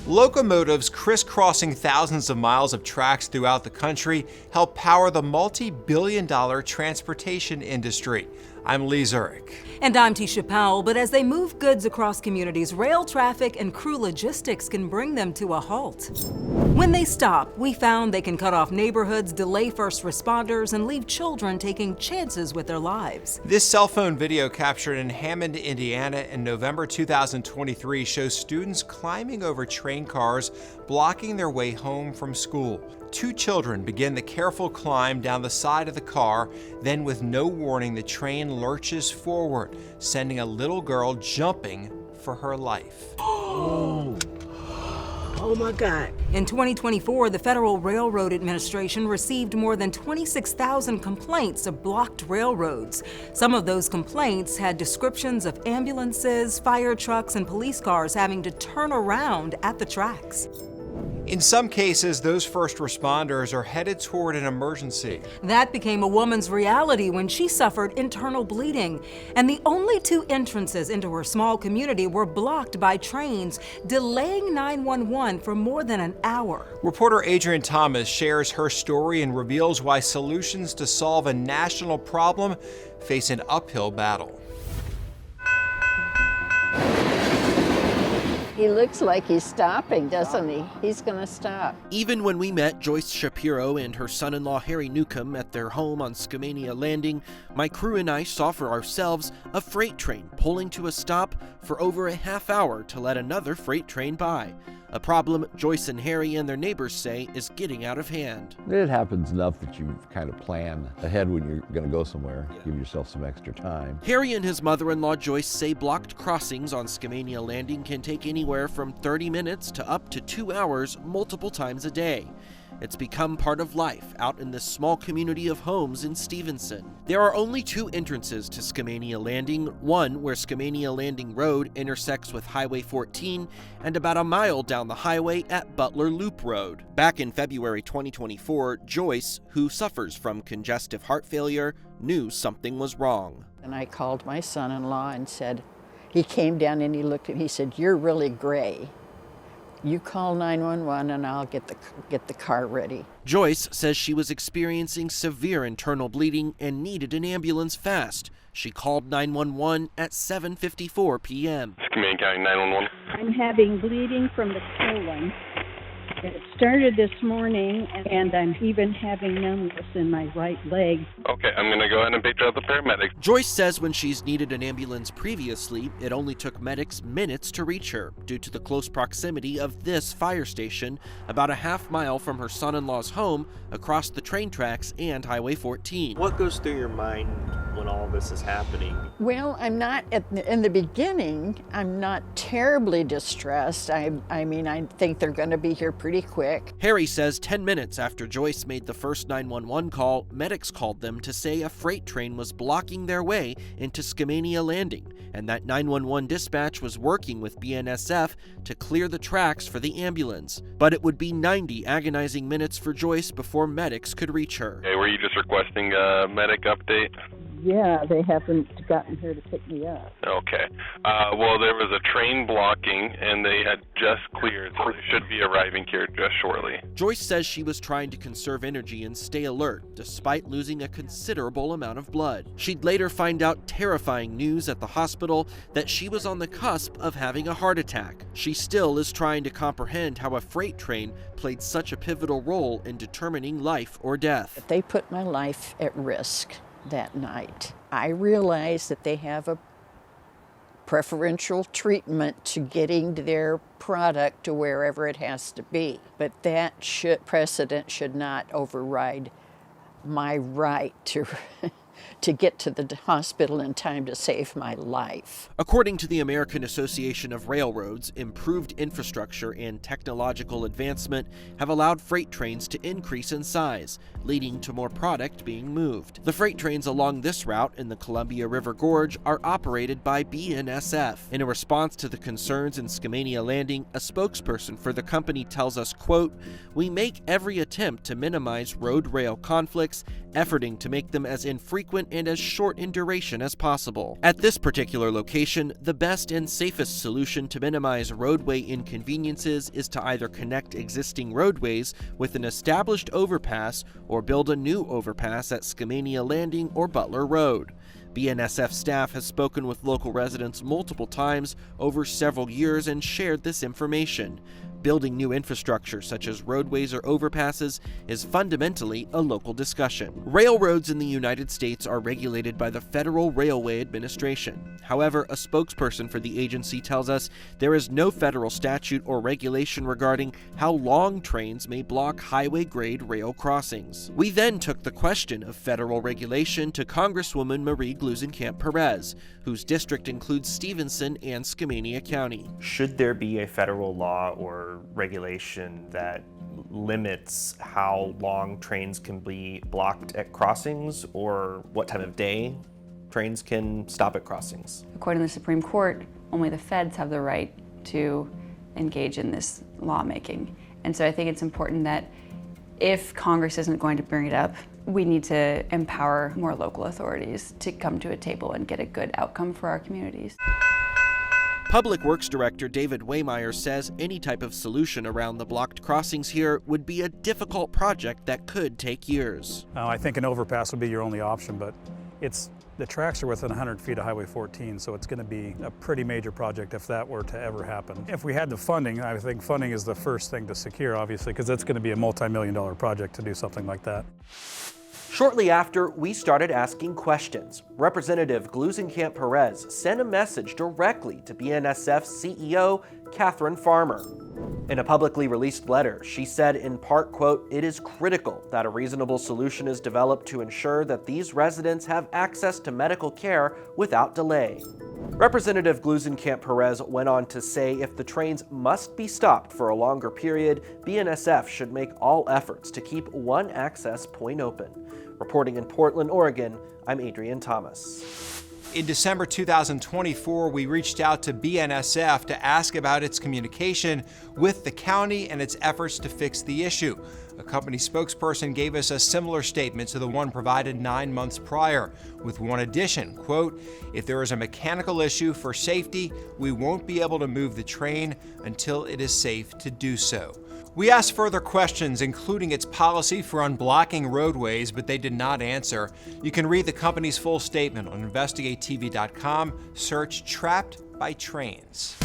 Locomotives crisscrossing thousands of miles of tracks throughout the country help power the multi-billion-dollar transportation industry. I'm Lee Zurich. And I'm Tisha Powell, but as they move goods across communities, rail traffic and crew logistics can bring them to a halt. When they stop, we found they can cut off neighborhoods, delay first responders, and leave children taking chances with their lives. This cell phone video captured in Hammond, Indiana in November 2023 shows students climbing over train cars, blocking their way home from school. Two children begin the careful climb down the side of the car, then with no warning, the train lurches forward, sending a little girl jumping for her life. Oh my God. In 2024, the Federal Railroad Administration received more than 26,000 complaints of blocked railroads. Some of those complaints had descriptions of ambulances, fire trucks, and police cars having to turn around at the tracks. In some cases, those first responders are headed toward an emergency. That became a woman's reality when she suffered internal bleeding. And the only two entrances into her small community were blocked by trains, delaying 911 for more than an hour. Reporter Adrian Thomas shares her story and reveals why solutions to solve a national problem face an uphill battle. He looks like he's stopping, doesn't he? He's going to stop. Even when we met Joyce Shapiro and her son-in-law Harry Newcomb at their home on Skamania Landing, my crew and I saw for ourselves a freight train pulling to a stop for over a half hour to let another freight train by. A problem Joyce and Harry and their neighbors say is getting out of hand. It happens enough that you kind of plan ahead when you're going to go somewhere, give yourself some extra time. Harry and his mother-in-law Joyce say blocked crossings on Skamania Landing can take anywhere from 30 minutes to up to 2 hours multiple times a day. It's become part of life out in this small community of homes in Stevenson. There are only two entrances to Skamania Landing, one where Skamania Landing Road intersects with Highway 14 and about a mile down the highway at Butler Loop Road. Back in February 2024, Joyce, who suffers from congestive heart failure, knew something was wrong. And I called my son-in-law and said, he came down and he looked at me, he said, "You're really gray. You call 911 and I'll get the car ready." Joyce says she was experiencing severe internal bleeding and needed an ambulance fast. She called 911 at 7:54 p.m. Skamania County 911. I'm having bleeding from the colon. It started this morning, and I'm even having numbness in my right leg. Okay, I'm going to go ahead and picture out the paramedic. Joyce says when she's needed an ambulance previously, it only took medics minutes to reach her due to the close proximity of this fire station about a half mile from her son-in-law's home across the train tracks and Highway 14. What goes through your mind when all this is happening? Well, I'm not, in the beginning, I'm not terribly distressed. I mean, I think they're going to be here pretty quick. Harry says 10 minutes after Joyce made the first 911 call, medics called them to say a freight train was blocking their way into Skamania Landing, and that 911 dispatch was working with BNSF to clear the tracks for the ambulance. But it would be 90 agonizing minutes for Joyce before medics could reach her. Okay, were you just requesting a medic update? Yeah, they haven't gotten here to pick me up. Okay. Well, there was a train blocking, and they had just cleared, so they should be arriving here just shortly. Joyce says she was trying to conserve energy and stay alert, despite losing a considerable amount of blood. She'd later find out terrifying news at the hospital that she was on the cusp of having a heart attack. She still is trying to comprehend how a freight train played such a pivotal role in determining life or death. They put my life at risk that night. I realize that they have a preferential treatment to getting their product to wherever it has to be, but that precedent should not override my right to get to the hospital in time to save my life. According to the American Association of Railroads, improved infrastructure and technological advancement have allowed freight trains to increase in size, leading to more product being moved. The freight trains along this route in the Columbia River Gorge are operated by BNSF. In a response to the concerns in Skamania Landing, a spokesperson for the company tells us, quote, "We make every attempt to minimize road-rail conflicts, efforting to make them as infrequent frequent and as short in duration as possible. At this particular location, the best and safest solution to minimize roadway inconveniences is to either connect existing roadways with an established overpass or build a new overpass at Skamania Landing or Butler Road. BNSF staff has spoken with local residents multiple times over several years and shared this information. Building new infrastructure such as roadways or overpasses is fundamentally a local discussion. Railroads in the United States are regulated by the Federal Railway Administration. However, a spokesperson for the agency tells us there is no federal statute or regulation regarding how long trains may block highway-grade rail crossings. We then took the question of federal regulation to Congresswoman Marie Gluesenkamp-Perez, whose district includes Stevenson and Skamania County. Should there be a federal law or regulation that limits how long trains can be blocked at crossings or what time of day trains can stop at crossings? According to the Supreme Court, only the feds have the right to engage in this lawmaking. And so I think it's important that if Congress isn't going to bring it up, we need to empower more local authorities to come to a table and get a good outcome for our communities. Public Works Director David Waymeyer says any type of solution around the blocked crossings here would be a difficult project that could take years. I think an overpass would be your only option, but the tracks are within 100 feet of Highway 14, so it's going to be a pretty major project if that were to ever happen. If we had the funding, I think funding is the first thing to secure, obviously, because it's going to be a multi-million-dollar project to do something like that. Shortly after, we started asking questions. Representative Gluesenkamp-Perez sent a message directly to BNSF's CEO, Catherine Farmer. In a publicly released letter, she said in part, quote, "It is critical that a reasonable solution is developed to ensure that these residents have access to medical care without delay." Representative Gluesenkamp-Perez went on to say if the trains must be stopped for a longer period, BNSF should make all efforts to keep one access point open. Reporting in Portland, Oregon, I'm Adrian Thomas. In December 2024, we reached out to BNSF to ask about its communication with the county and its efforts to fix the issue. A company spokesperson gave us a similar statement to the one provided 9 months prior, with one addition, quote, "If there is a mechanical issue for safety, we won't be able to move the train until it is safe to do so." We asked further questions, including its policy for unblocking roadways, but they did not answer. You can read the company's full statement on investigatetv.com. Search Trapped by Trains.